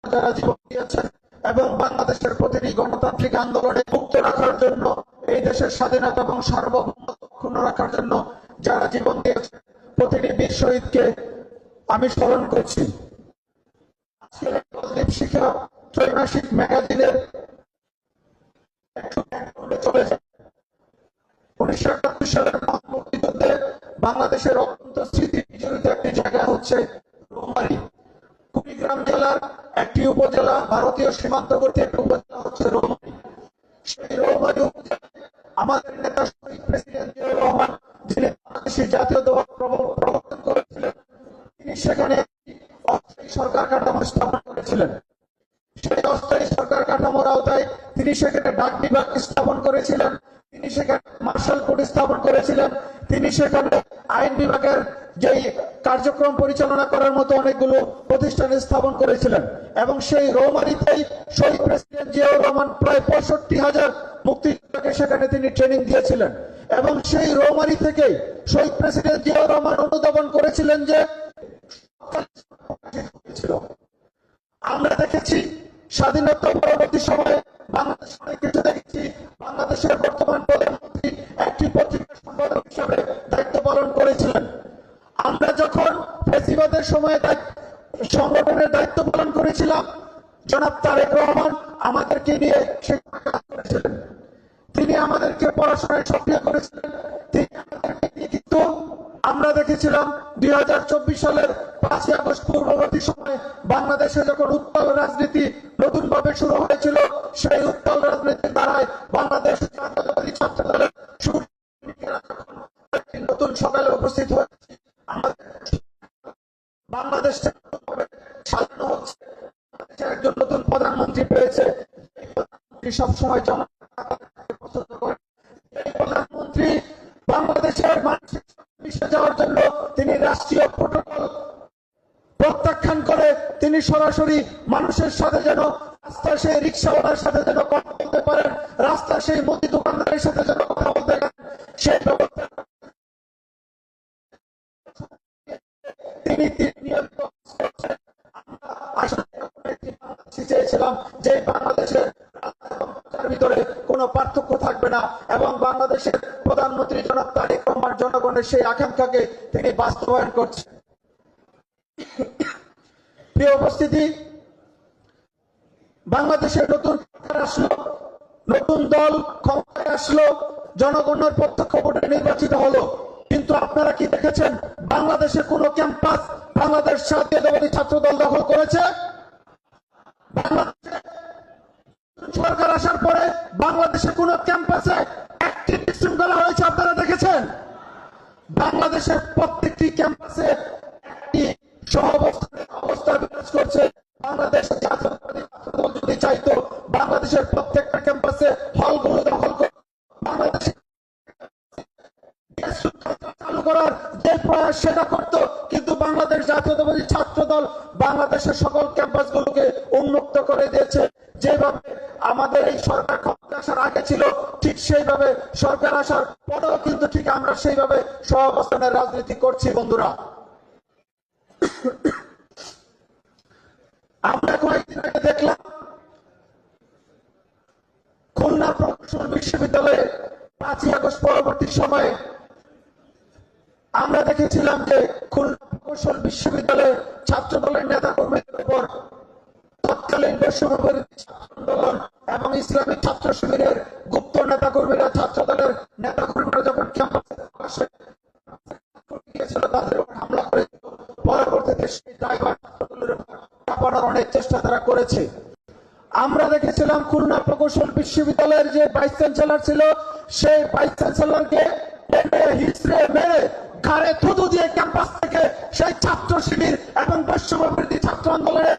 যারা জীবন দিয়েছেন এবং বাংলাদেশের প্রতিটি গণতান্ত্রিক আন্দোলনে মুক্ত রাখার জন্য, এই দেশের স্বাধীনতা এবং সার্বভৌমত্ব অক্ষুণ্ণ রাখার জন্য যারা জীবন দিয়েছেন, প্রতিটি বীর শহীদকে আমি স্মরণ করছি। আজকের দীপশিখা ত্রৈমাসিক ম্যাগাজিনের চলে যায়। 1971 সালের মুক্তিযুদ্ধে বাংলাদেশের অত্যন্ত স্মৃতি বিজড়িত একটি জায়গা হচ্ছে রৌমারী। কুড়িগ্রাম জেলার একটি উপজেলা, ভারতীয় সীমান্তবর্তী একটি উপজেলা হচ্ছে রৌমারী। সেই রৌমারী উপজেলায় আমাদের নেতা শহীদ প্রেসিডেন্ট জিয়াউর রহমান, যিনি বাংলাদেশের জাতীয়তাবাদ প্রবর্তন করেছিলেন, তিনি সেখানে অস্থায়ী সরকার কাঠামো স্থাপন করেছিলেন। সেই অস্থায়ী সরকার কাঠামোর আওতায় তিনি সেখানে ডাক বিভাগ স্থাপন করেছিলেন, তিনি সেখানে মার্শাল কোর্ট স্থাপন করেছিলেন, তিনি সেখানে আইন বিভাগের যেই কার্যক্রম পরিচালনা করার মতো অনেকগুলো প্রতিষ্ঠান স্থাপন করেছিলেন। এবং সেই রৌমারীতেই শহীদ প্রেসিডেন্ট জিয়াউর রহমান প্রায় 65,000 মুক্তিযোদ্ধাকে সেখানে তিনি ট্রেনিং দিয়েছিলেন। এবং সেই রৌমারী থেকেই শহীদ প্রেসিডেন্ট জিয়াউর রহমান অনুধাবন করেছিলেন যে আমরা দেখেছি স্বাধীনতা পরবর্তী সময়ে বাংলাদেশ অনেক কিছু দেখেছি। বাংলাদেশের বর্তমান প্রধানমন্ত্রী একটি পত্রিকা সম্পাদক হিসেবে দায়িত্ব পালন করেছিলেন। আমরা যখন ফ্যাসিবাদের সময়ে সংগঠনের দায়িত্ব পালন করেছিলাম, জনাব তারেক রহমান আমাদেরকে নিয়ে সেখানে কাজ করেছিলেন। তিনি আমাদেরকে পড়াশোনায় সক্রিয় করেছিলেন। তিনি আমাদেরকে নিয়ে কিন্তু আমরা দেখেছিলাম 2024 সালের 5ই আগস্ট পূর্ববর্তী সময়ে বাংলাদেশে যখন উত্তাল রাজনীতি নতুন ভাবে শুরু হয়েছিল, সেই উত্তাল রাজনীতির দ্বারাই বাংলাদেশ জাতীয়তাবাদী ছাত্র দলের নতুন সকালে উপস্থিত হয়েছে। বাংলাদেশ সাজানো হচ্ছে, একজন নতুন প্রধানমন্ত্রী পেয়েছে। সবসময় জনগণকে পছন্দ করে এই প্রধানমন্ত্রী বাংলাদেশের মানুষের মিশে যাওয়ার জন্য তিনি রাষ্ট্রীয় প্রোটোকল প্রত্যাখ্যান করে তিনি সরাসরি মানুষের সাথে যেন রাস্তার সেই রিক্সাওয়ালার সাথে যেন কথা বলতে পারেন, রাস্তার সেই মুদি দোকানদারের সাথে যেন কথা বলতে পারেন, সেই ব্যবস্থা তিনি নিয়মিত করছেন। চেয়েছিলাম যে বাংলাদেশের ভিতরে কোনো পার্থক্য থাকবে না এবং বাংলাদেশের প্রধানমন্ত্রী জনাব তারেক রহমান জনগণের সেই আকাঙ্ক্ষাকে তিনি বাস্তবায়ন করছেন। প্রিয় উপস্থিতি, বাংলাদেশের নতুন সরকার আসলো, নতুন দল ক্ষমতায় আসলো, জনগণের প্রত্যক্ষ ভোটে নির্বাচিত হলো, কিন্তু আপনারা কি দেখেছেন বাংলাদেশে কোন ক্যাম্পাস বাংলাদেশ জাতীয়তাবাদী ছাত্র দল দখল করেছে? সরকার আসার পরে বাংলাদেশে কোন ক্যাম্পাসে একটি বিশৃঙ্খলা হয়েছে আপনারা দেখেছেন? বাংলাদেশের প্রত্যেকটি ক্যাম্পাসে একটি অবস্থা বিরাজ করছে। বাংলাদেশ জাতীয়তাবাদী ছাত্র দল যদি চাইতো বাংলাদেশের প্রত্যেকটা ক্যাম্পাসে হলগুলো দখল করে বাংলাদেশে চালু করার যে প্রয়াস সেটা করত, কিন্তু বাংলাদেশ জাতীয়তাবাদী ছাত্র দল বাংলাদেশের সকল ক্যাম্পাসগুলোকে উন্মুক্ত করে দিয়েছে। যেভাবে আমাদের এই সরকার ক্ষমতা আসার আগে ছিল, ঠিক সেইভাবে সরকার আসার পরেও কিন্তু ঠিক আমরা সেইভাবে সহাবস্থানের রাজনীতি করছি। বন্ধুরা, আমরা কয়েকদিন আগে দেখলাম খুলনা প্রকৌশল বিশ্ববিদ্যালয়ে 5ই আগস্ট পরবর্তী সময়ে আমরা দেখেছিলাম যে খুলনা প্রকৌশল বিশ্ববিদ্যালয়ের ছাত্র দলের নেতা কর্মীদের উপর তৎকালীন বৈষম্যবিরোধী ছাত্র আন্দোলন এবং ইসলামী ছাত্র শিবিরের গুপ্ত নেতা কর্মীরা, ছাত্র দলের নেতা কর্মীরা যখন ক্যাম্পাসে গিয়েছিল তাদের উপর হামলা করেছিল। পরবর্তীতে সেই ড্রাইভার ছাত্র দলের উপর চাপানোর অনেক চেষ্টা তারা করেছে। আমরা দেখেছিলাম খুলনা প্রকৌশল বিশ্ববিদ্যালয়ের যে ভাইস চ্যান্সেলর ছিল, সেই ভাইস চ্যান্সেলরকে হিস্ট্রে মেরে ঘাড়ে থুতু দিয়ে ক্যাম্পাস থেকে সেই ছাত্র শিবির এবং বৈষম্যবিরোধী ছাত্র আন্দোলনের